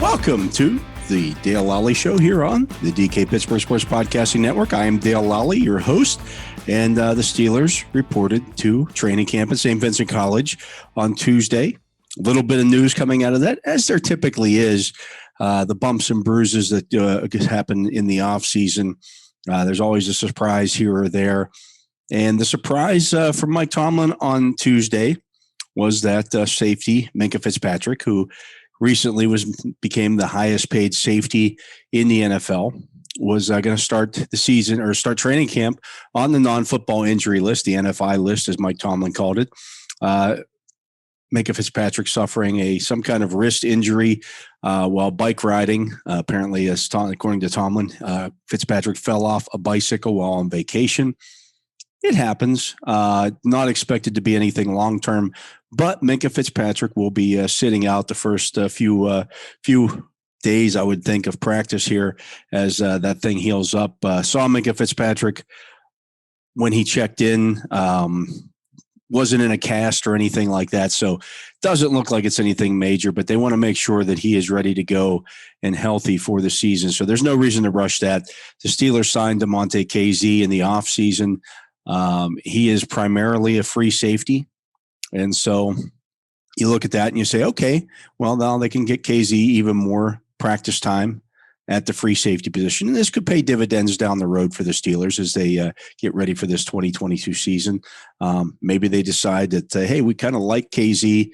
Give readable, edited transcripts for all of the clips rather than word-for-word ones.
Welcome to the Dale Lolley Show here on the DK Pittsburgh Sports Podcasting Network. I am Dale Lolley, your host, and the Steelers reported to training camp at St. Vincent College on Tuesday. A little bit of news coming out of that, as there typically is. The bumps and bruises that happen in the offseason. There's always a surprise here or there. And the surprise from Mike Tomlin on Tuesday was that safety, Minkah Fiztpatrick, who recently became the highest paid safety in the NFL, was going to start the season or start training camp on the non-football injury list, the NFI list, as Mike Tomlin called it. Minkah Fiztpatrick suffering some kind of wrist injury while bike riding. Apparently, according to Tomlin, Fiztpatrick fell off a bicycle while on vacation. It happens. Not expected to be anything long-term, but Minkah Fiztpatrick will be sitting out the first few days, I would think, of practice here as that thing heals up. Saw Minkah Fiztpatrick when he checked in. Wasn't in a cast or anything like that, so doesn't look like it's anything major, but they want to make sure that he is ready to go and healthy for the season. So there's no reason to rush that. The Steelers signed Diontae KZ in the offseason. He is primarily a free safety. And so you look at that and you say, okay, well, now they can get KZ even more practice time at the free safety position. And this could pay dividends down the road for the Steelers as they get ready for this 2022 season. Maybe they decide that, hey, we kind of like KZ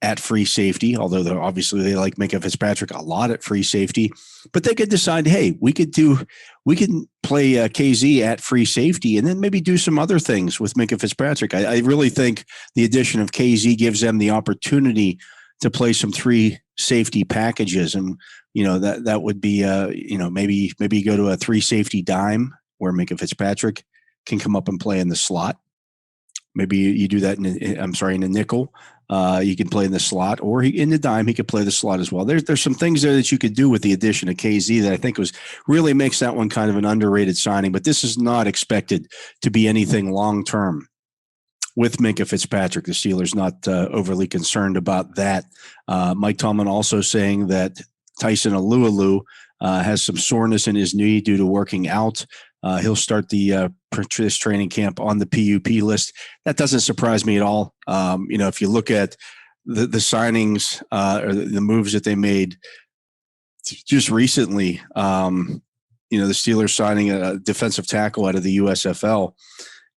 at free safety, although obviously they like Minkah Fiztpatrick a lot at free safety. But they could decide, hey, we can play KZ at free safety and then maybe do some other things with Minkah Fiztpatrick. I really think the addition of KZ gives them the opportunity to play some three safety packages. And, that would be, maybe go to a three safety dime where Minkah Fiztpatrick can come up and play in the slot. Maybe you do that in a nickel. You can play in the slot, or in the dime, he could play the slot as well. There's some things there that you could do with the addition of KZ that I think really makes that one kind of an underrated signing. But this is not expected to be anything long-term with Minkah Fiztpatrick. The Steelers not overly concerned about that. Mike Tomlin also saying that Tyson Alualu has some soreness in his knee due to working out. He'll start this training camp on the PUP list. That doesn't surprise me at all. If you look at the signings or the moves that they made just recently, the Steelers signing a defensive tackle out of the USFL.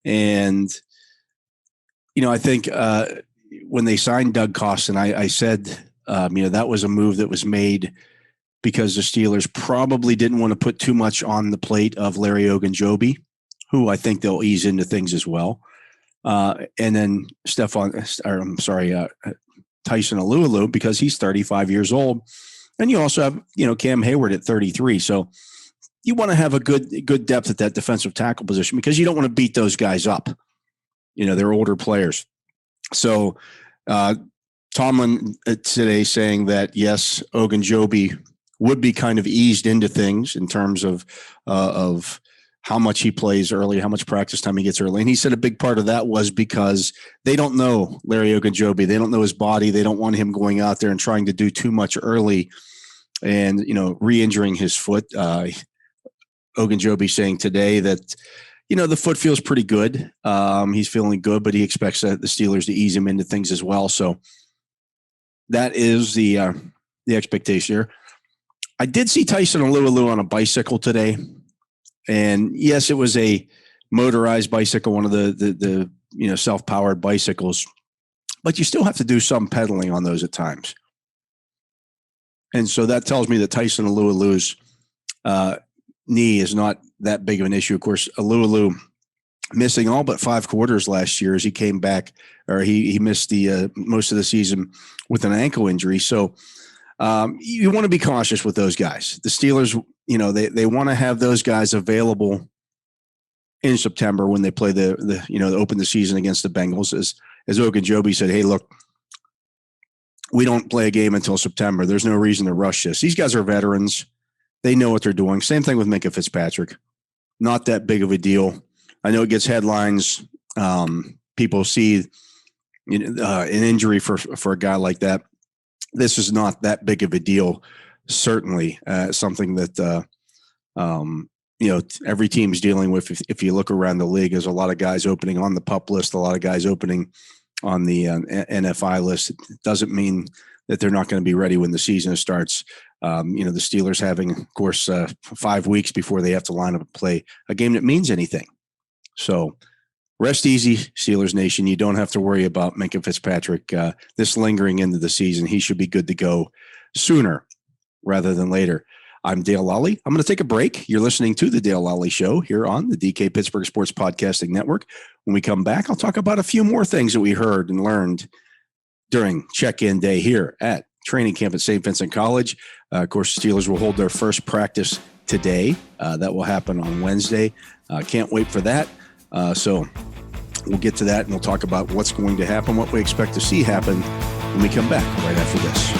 And, I think when they signed Doug Costin, I said, that was a move that was made because the Steelers probably didn't want to put too much on the plate of Larry Ogunjobi, who I think they'll ease into things as well. And then Tyson Alualu, because he's 35 years old. And you also have, Cam Hayward at 33. So you want to have a good depth at that defensive tackle position because you don't want to beat those guys up. They're older players. So Tomlin today saying that, yes, Ogunjobi would be kind of eased into things in terms of how much he plays early, how much practice time he gets early. And he said a big part of that was because they don't know Larry Ogunjobi. They don't know his body. They don't want him going out there and trying to do too much early and, re-injuring his foot. Ogunjobi saying today that, the foot feels pretty good. He's feeling good, but he expects the Steelers to ease him into things as well. So that is the expectation here. I did see Tyson Alualu on a bicycle today. And yes, it was a motorized bicycle, one of the self-powered bicycles, but you still have to do some pedaling on those at times. And so that tells me that Tyson Alualu's knee is not that big of an issue. Of course, Alualu missing all but 5 quarters last year as he came back, or he missed the most of the season with an ankle injury. So you want to be cautious with those guys. The Steelers, they want to have those guys available in September when they play the open the season against the Bengals. As Ogunjobi said, hey, look, we don't play a game until September. There's no reason to rush this. These guys are veterans. They know what they're doing. Same thing with Minkah Fiztpatrick. Not that big of a deal. I know it gets headlines. People see an injury for a guy like that. This is not that big of a deal. certainly something that, every team's dealing with. If you look around the league, there's a lot of guys opening on the PUP list, a lot of guys opening on the NFI list. It doesn't mean that they're not going to be ready when the season starts. The Steelers having, of course, 5 weeks before they have to line up and play a game that means anything. So rest easy, Steelers Nation. You don't have to worry about Minkah Fiztpatrick this lingering into the season. He should be good to go sooner rather than later. I'm Dale Lolley. I'm going to take a break. You're listening to the Dale Lolley Show here on the DK Pittsburgh Sports Podcasting Network. When we come back, I'll talk about a few more things that we heard and learned during check-in day here at training camp at St. Vincent College. Of course, the Steelers will hold their first practice today. That will happen on Wednesday. Can't wait for that. So we'll get to that, and we'll talk about what's going to happen, what we expect to see happen when we come back right after this.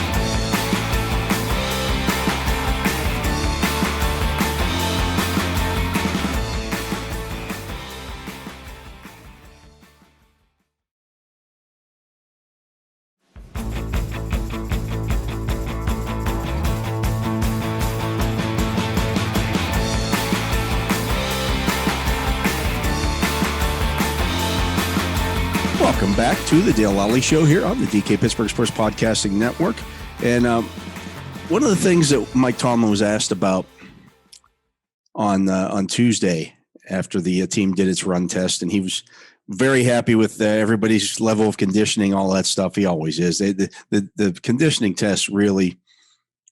Welcome back to the Dale Lolley Show here on the DK Pittsburgh Sports Podcasting Network. And one of the things that Mike Tomlin was asked about on Tuesday after the team did its run test, and he was very happy with everybody's level of conditioning, all that stuff. He always is. The conditioning test really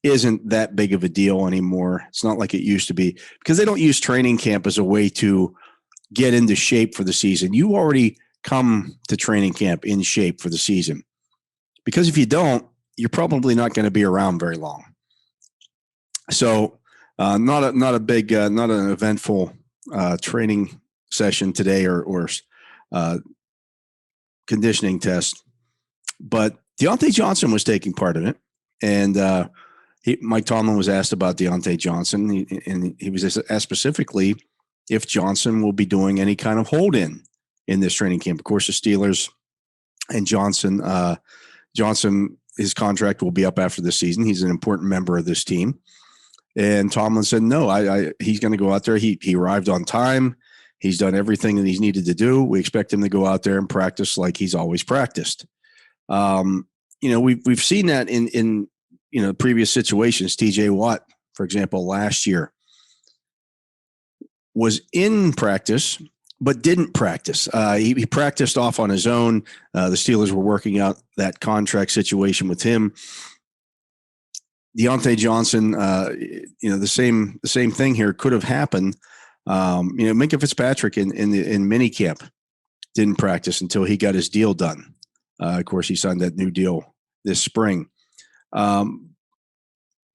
isn't that big of a deal anymore. It's not like it used to be, because they don't use training camp as a way to get into shape for the season. You already come to training camp in shape for the season, because if you don't, you're probably not going to be around very long. So not an eventful training session today or conditioning test, but Diontae Johnson was taking part in it. And Mike Tomlin was asked about Diontae Johnson, and he was asked specifically if Johnson will be doing any kind of hold-in in this training camp. Of course, the Steelers and Johnson, his contract will be up after this season. He's an important member of this team. And Tomlin said, no, he's going to go out there. He arrived on time. He's done everything that he's needed to do. We expect him to go out there and practice like he's always practiced. We've seen that in previous situations. TJ Watt, for example, last year was in practice but didn't practice. He practiced off on his own. The Steelers were working out that contract situation with him. Diontae Johnson, the same thing here could have happened. Minkah Fiztpatrick in minicamp didn't practice until he got his deal done. Of course, he signed that new deal this spring.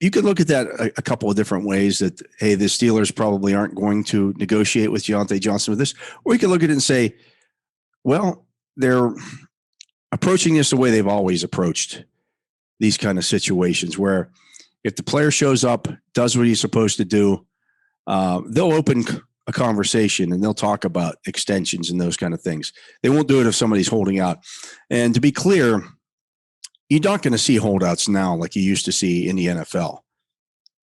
You could look at that a couple of different ways, that, hey, the Steelers probably aren't going to negotiate with Diontae Johnson with this. Or you could look at it and say, well, they're approaching this the way they've always approached these kind of situations, where if the player shows up, does what he's supposed to do, they'll open a conversation and they'll talk about extensions and those kind of things. They won't do it if somebody's holding out. And to be clear, you're not going to see holdouts now like you used to see in the NFL.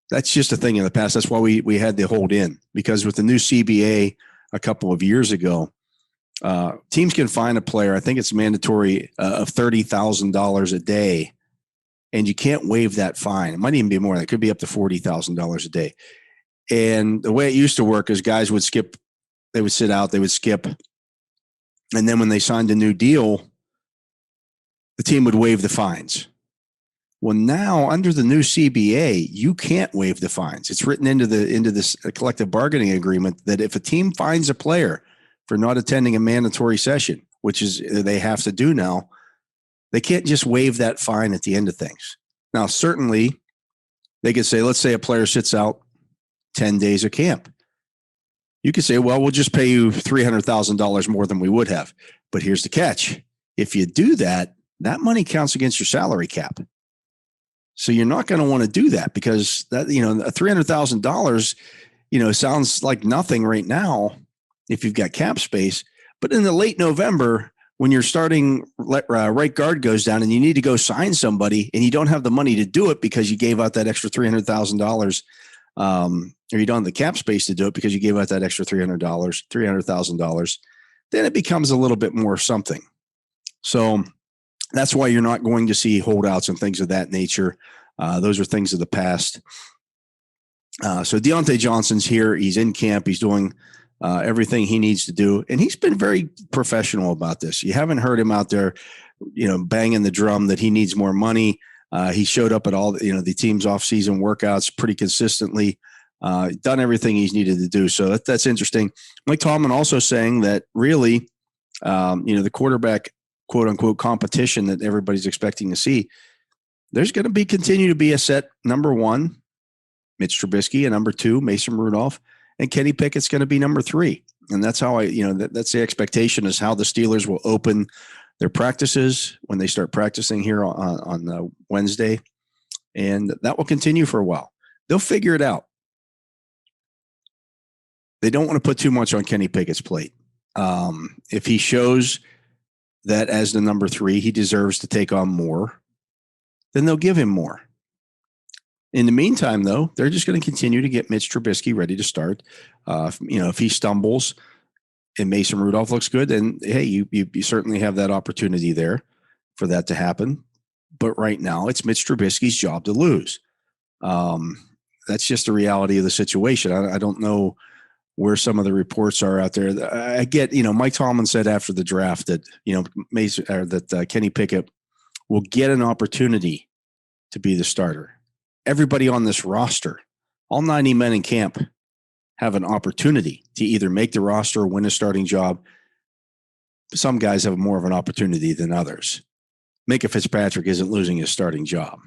That's just a thing in the past. That's why we had the hold in, because with the new CBA a couple of years ago, teams can fine a player. I think it's mandatory of $30,000 a day, and you can't waive that fine. It might even be more. It could be up to $40,000 a day. And the way it used to work is guys would skip. They would sit out. They would skip. And then when they signed a new deal, the team would waive the fines. Well, now under the new CBA, you can't waive the fines. It's written into this collective bargaining agreement that if a team fines a player for not attending a mandatory session, which is they have to do now, they can't just waive that fine at the end of things. Now, certainly they could say, let's say a player sits out 10 days of camp. You could say, well, we'll just pay you $300,000 more than we would have. But here's the catch. If you do that, that money counts against your salary cap. So you're not going to want to do that, because that, $300,000, sounds like nothing right now if you've got cap space. But in the late November, when your starting right guard goes down and you need to go sign somebody and you don't have the money to do it because you gave out that extra $300,000, or you don't have the cap space to do it because you gave out that extra $300,000, then it becomes a little bit more something. So that's why you're not going to see holdouts and things of that nature. Those are things of the past. So Diontae Johnson's here. He's in camp. He's doing everything he needs to do. And he's been very professional about this. You haven't heard him out there, banging the drum that he needs more money. He showed up at all, the team's off-season workouts pretty consistently, done everything he's needed to do. So that's interesting. Mike Tomlin also saying that really, the quarterback, quote unquote, competition that everybody's expecting to see, there's going to continue to be a set number one, Mitch Trubisky, and number two, Mason Rudolph, and Kenny Pickett's going to be number three. And that's how that's the expectation, is how the Steelers will open their practices when they start practicing here on Wednesday. And that will continue for a while. They'll figure it out. They don't want to put too much on Kenny Pickett's plate. If he shows that as the number three, he deserves to take on more, then they'll give him more. In the meantime, though, they're just going to continue to get Mitch Trubisky ready to start. If he stumbles and Mason Rudolph looks good, then, hey, you certainly have that opportunity there for that to happen. But right now, it's Mitch Trubisky's job to lose. That's just the reality of the situation. I don't know where some of the reports are out there. I get, Mike Tomlin said after the draft that, Kenny Pickett will get an opportunity to be the starter. Everybody on this roster, all 90 men in camp, have an opportunity to either make the roster or win a starting job. Some guys have more of an opportunity than others. Minkah Fiztpatrick isn't losing his starting job.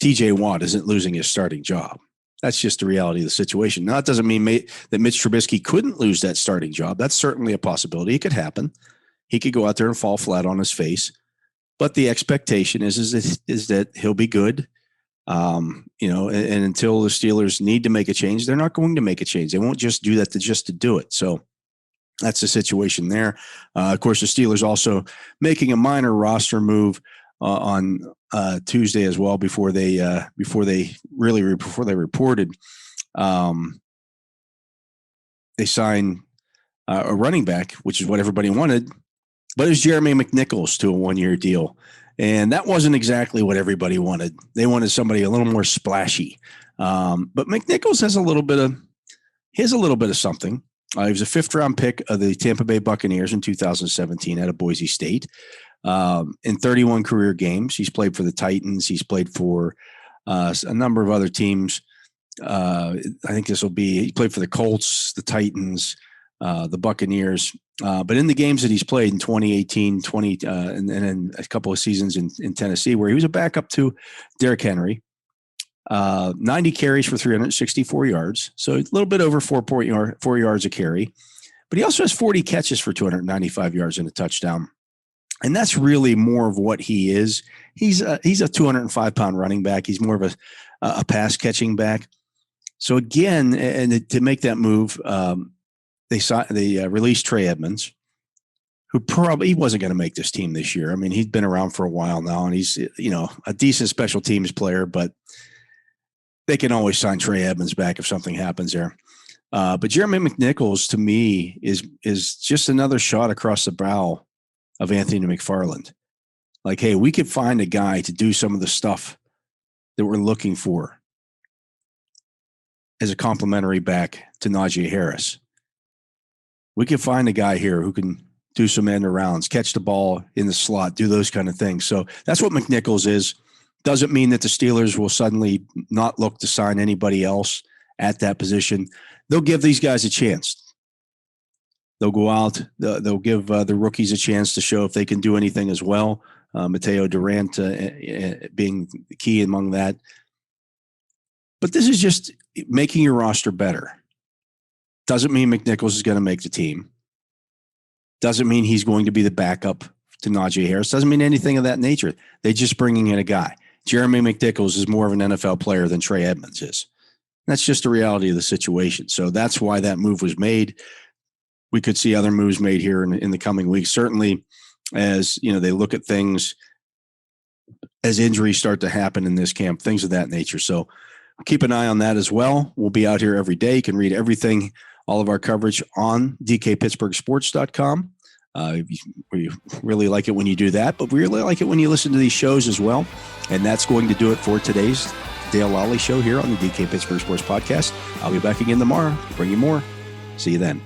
TJ Watt isn't losing his starting job. That's just the reality of the situation. Now, that doesn't mean that Mitch Trubisky couldn't lose that starting job. That's certainly a possibility. It could happen. He could go out there and fall flat on his face. But the expectation is that he'll be good. And until the Steelers need to make a change, they're not going to make a change. They won't just do that just to do it. So that's the situation there. Of course, the Steelers also making a minor roster move on Tuesday as well before they reported. They signed a running back, which is what everybody wanted, but it was Jeremy McNichols to a 1-year deal. And that wasn't exactly what everybody wanted. They wanted somebody a little more splashy. But McNichols has a little bit of something. He was a 5th-round pick of the Tampa Bay Buccaneers in 2017 out of Boise State. In 31 career games, he's played for the Titans. He's played for a number of other teams. I think he played for the Colts, the Titans, the Buccaneers. But in the games that he's played in 2018, and then a couple of seasons in Tennessee, where he was a backup to Derrick Henry, 90 carries for 364 yards. So a little bit over 4 yards a carry. But he also has 40 catches for 295 yards and a touchdown. And that's really more of what he is. He's a 205-pound running back. He's more of a pass-catching back. So again, and to make that move, they released Trey Edmonds, who probably wasn't going to make this team this year. I mean, he's been around for a while now, and he's a decent special teams player, but they can always sign Trey Edmonds back if something happens there. But Jeremy McNichols, to me, is just another shot across the bow of Anthony McFarland. Like, hey, we could find a guy to do some of the stuff that we're looking for as a complimentary back to Najee Harris. We can find a guy here who can do some end arounds, catch the ball in the slot, do those kind of things. So that's what McNichols is. Doesn't mean that the Steelers will suddenly not look to sign anybody else at that position. They'll give these guys a chance. They'll go out. They'll give the rookies a chance to show if they can do anything as well. Mateo Durant being the key among that. But this is just making your roster better. Doesn't mean McNichols is going to make the team. Doesn't mean he's going to be the backup to Najee Harris. Doesn't mean anything of that nature. They're just bringing in a guy. Jeremy McNichols is more of an NFL player than Trey Edmonds is. That's just the reality of the situation. So that's why that move was made. we could see other moves made here in the coming weeks. Certainly, as they look at things as injuries start to happen in this camp, things of that nature. So keep an eye on that as well. We'll be out here every day. You can read everything, all of our coverage on dkpittsburghsports.com. We really like it when you do that, but we really like it when you listen to these shows as well. And that's going to do it for today's Dale Lolley Show here on the DK Pittsburgh Sports Podcast. I'll be back again tomorrow to bring you more. See you then.